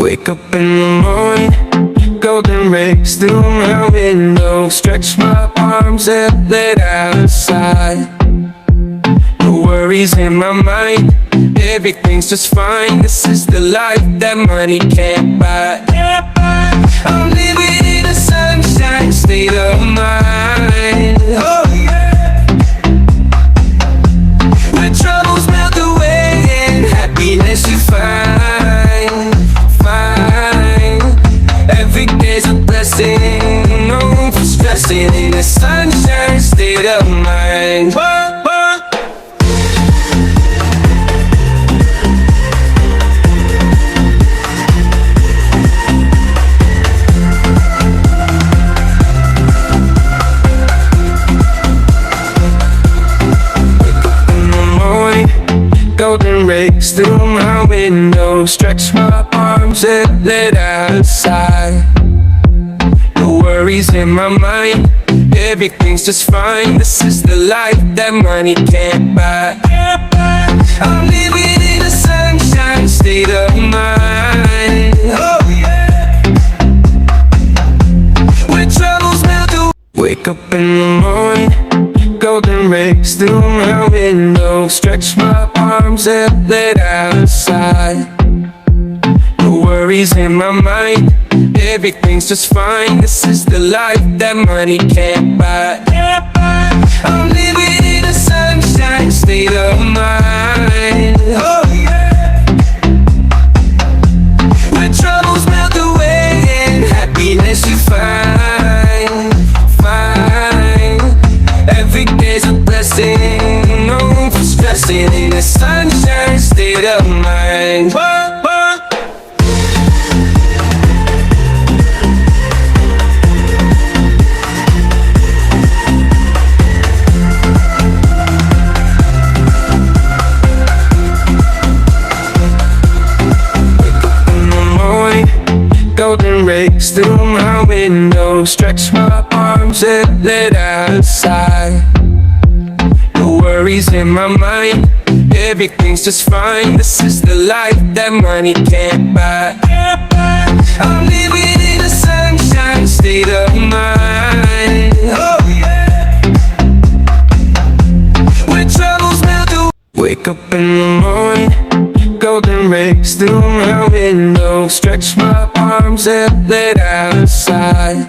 Wake up in the morning, golden rays through my window. Stretch my arms and let outside. No worries in my mind, everything's just fine. This is the life that money can't buy. I'm living in a sunshine state of mind. Oh yeah, where troubles melt away and happiness you find. Every day's a blessing, no room for stressing. In a sunshine state of mind. Golden rays through my window. Stretch my arms and let outside. No worries in my mind, everything's just fine. This is the life that money can't buy. I'm living in a sunshine state of mind. Oh yeah, where troubles melt away. Wake up in the morning, golden rays through my window. Stretch my arms and let outside. No worries in my mind, everything's just fine. This is the life that money can't buy. I'm living in a sunshine state of mind. Oh yeah, where troubles melt away and happiness you find. Every day's a blessing, no room for stressing. In a sunshine state of mind. Golden rays through my window. Stretch my arms and let outside. No worries in my mind, everything's just fine. This is the life that money can't buy. I'm living in a sunshine state of mind. Oh yeah, where troubles melt away. Wake up in the morning, golden rays through my window. Stretch my arms and let outside.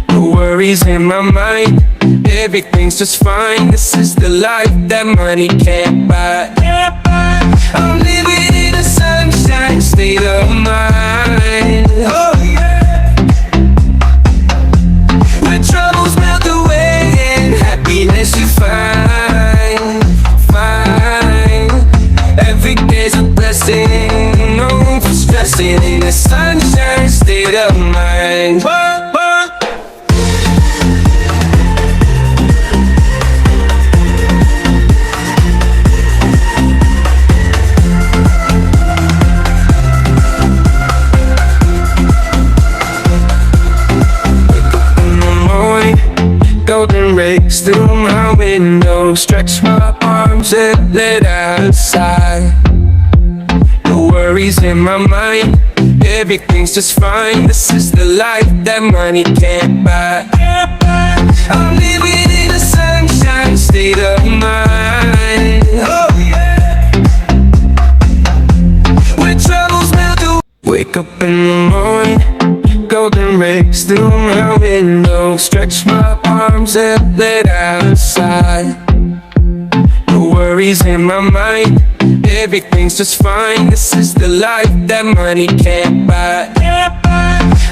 No worries in my mind, everything's just fine. This is the life that money can't buy. I'm living in a sunshine state of mind. Oh yeah, where troubles melt away and happiness you find. Every day's a blessing, no room for stressing. In a sunshine state of mind. Golden rays through my window. Stretch my arms and let outside. No worries in my mind, everything's just fine. This is the life that money can't buy. I'm living in a sunshine state of mind. Oh yeah, where troubles melt away. Wake up in the morning, golden rays through my window. Stretch my arms and let outside. No worries in my mind, everything's just fine. This is the life that money can't buy.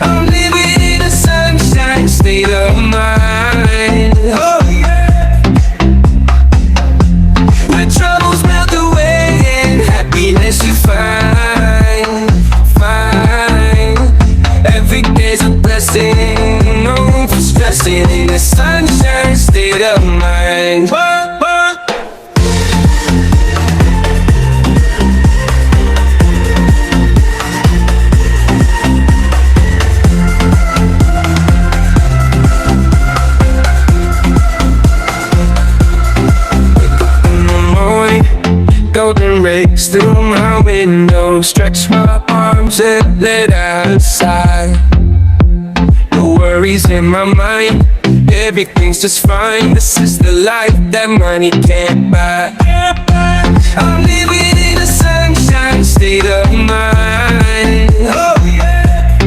I'm living in a sunshine state of mind. Oh yeah, where troubles melt away and happiness you find. Every day's a blessing, no room for stressing. In a sunshine state of mind. In the morning, race through my window, stretch my arms and let out a sigh. No worries in my mind, everything's just fine. This is the life that money can't buy. I'm living in a sunshine state of mind. Oh yeah.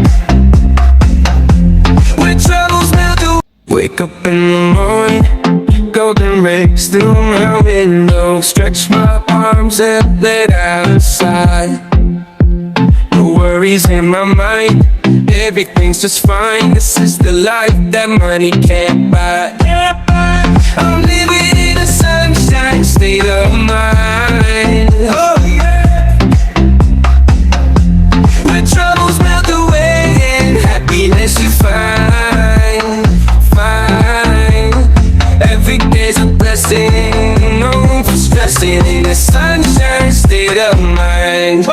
When troubles melt away, wake up in the morning, golden rays through my window, stretch my arms and let out a sigh. No worries in my mind, everything's just fine. This is the life that money can't buy. I'm living in a sunshine state of mind. Oh yeah. When troubles melt away and happiness you find. Every day's a blessing, no for stressing in a sunshine state of mind.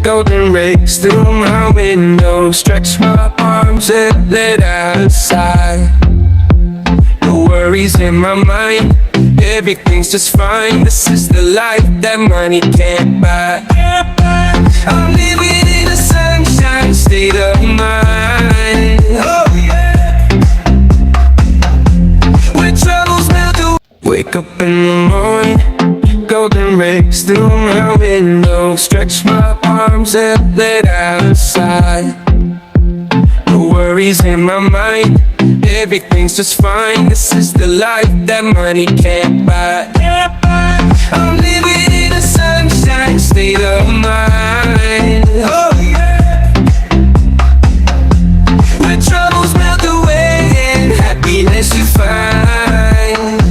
Golden rays through my window, stretch my arms and let out a sigh. No worries in my mind, everything's just fine. This is the life that money can't buy. I'm living in a sunshine state of mind. Oh yeah. When troubles melt away, wake up in the morning, golden rays through my window, stretch my arms and let out a sigh. No worries in my mind, everything's just fine. This is the life that money can't buy. I'm living in a sunshine state of mind. Oh yeah. When troubles melt away and happiness you find.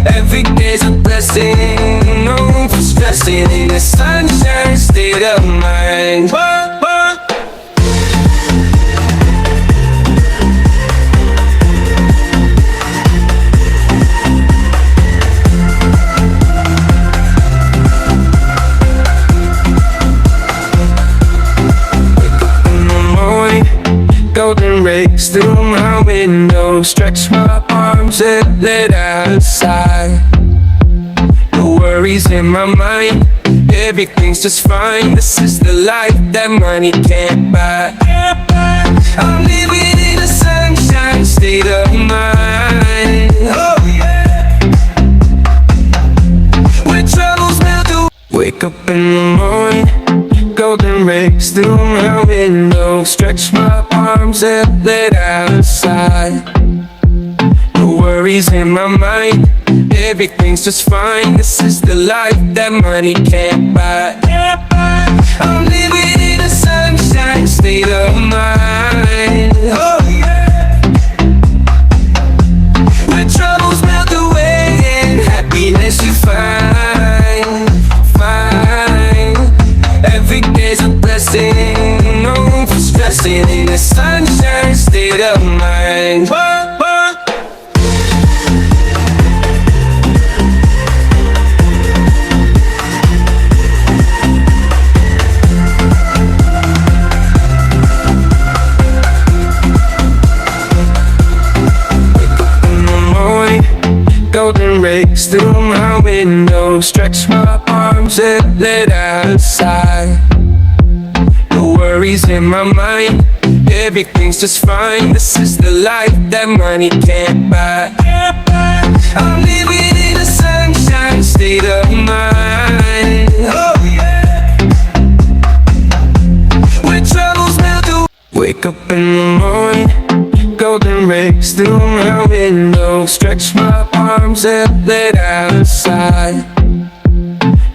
Every day's a blessing, no for stressing in a sunshine state of mind. In the morning, golden rays through my window, stretch my arms and let out a sigh. No worries in my mind, everything's just fine. This is the life that money can't buy. I'm living in a sunshine state of mind. Oh yeah. When troubles melt away, wake up in the morning, golden rays through my window, stretch my arms and let out a sigh. No worries in my mind, everything's just fine. This is the life that money can't buy. I'm living in a sunshine state of mind. Oh yeah. When troubles melt away and happiness you find. Every day's a blessing, no for stressing in a sunshine state of mind. Golden rays through my window, stretch my arms and let out a sigh. No worries in my mind, everything's just fine. This is the life that money can't buy. I'm living in a sunshine state of mind. Oh yeah. When troubles melt away, wake up in the morning, golden rays through my window, stretch my arms and let out a sigh.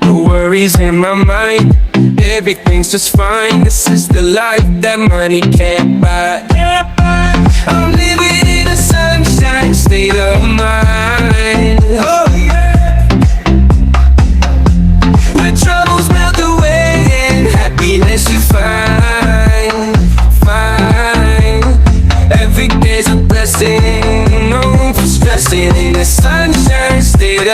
No worries in my mind, everything's just fine. This is the life that money can't buy. I'm living in a sunshine state of mind. Oh yeah. When troubles melt away and happiness you find. Every day's a blessing, no for stressing in a sunshine state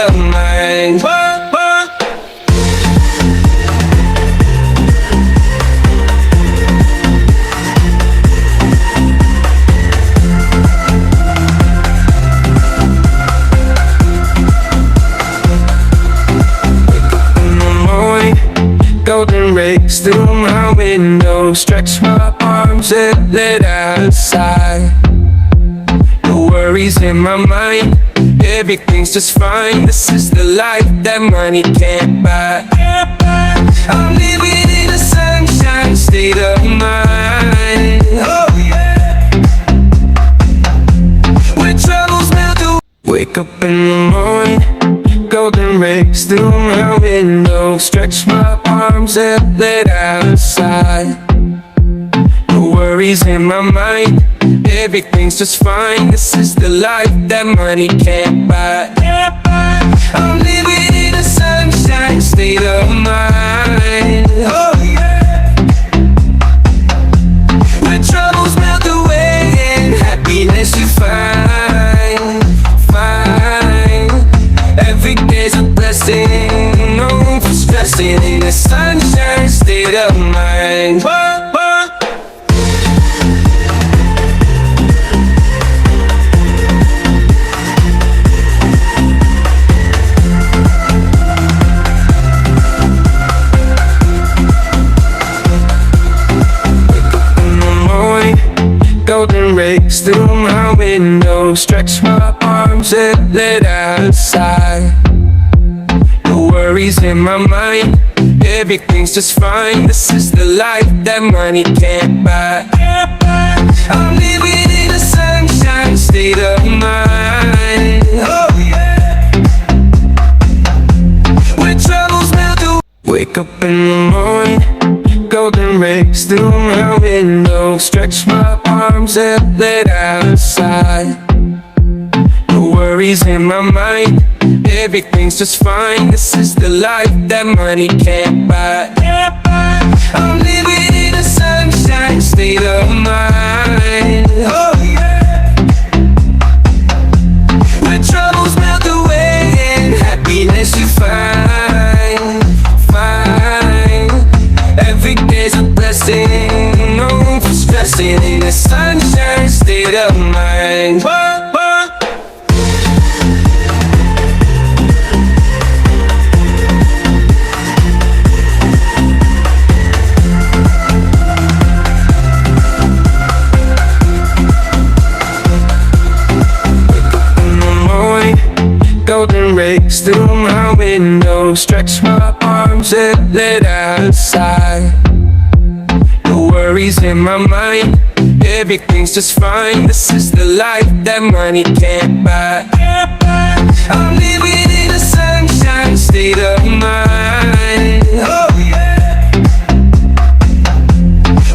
race through my window, stretch my arms and let out a sigh. No worries in my mind, everything's just fine. This is the life that money can't buy. I'm living in a sunshine state of mind. Oh yeah. When troubles melt away, wake up in the morning, golden rays through my window, stretch my arms and let out a sigh. No worries in my mind, everything's just fine. This is the life that money can't buy. I'm living in a sunshine state of mind. Oh yeah. When troubles melt away and happiness you find. Every day's a blessing, no for stressing in a sunshine state of mind. Golden rays through my window, stretch my arms and let out a sigh. No worries in my mind, everything's just fine. This is the life that money can't buy. I'm living in a sunshine state of mind. Oh yeah. When troubles melt away, wake up in the morning, golden rays through my window, stretch my arms and let out a sigh. No worries in my mind, everything's just fine. This is the life that money can't buy. I'm living in a sunshine state of mind. Oh yeah. When troubles melt away and happiness you find. Every day's a blessing, no for stressing in a sunshine state of mind. In the morning, golden rays through my window, stretch my arms and let out a sigh. No worries in my mind, everything's just fine. This is the life that money can't buy. I'm living in a sunshine state of mind. Oh yeah.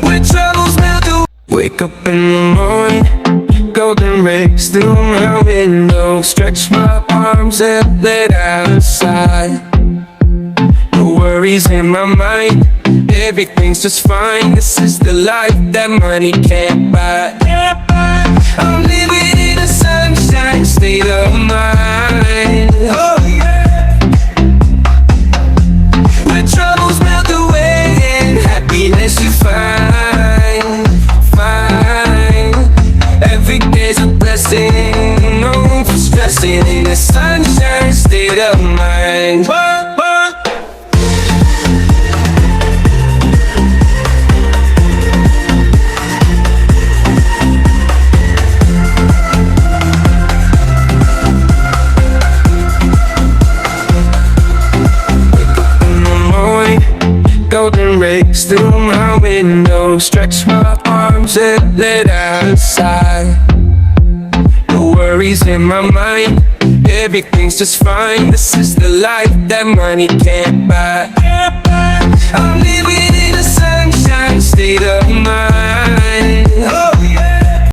When troubles melt away, wake up in the morning, golden rays through my window, stretch my arms and let out a sigh. No worries in my mind, everything's just fine. This is the life that money can't buy. I'm living in a sunshine state of mind. Oh yeah. When troubles melt away and happiness you find. Every day's a blessing, no for stressing in a sunshine state of mind. Golden rays through my window, stretch my arms and let out a sigh. No worries in my mind, everything's just fine. This is the life that money can't buy. I'm living in a sunshine state of mind.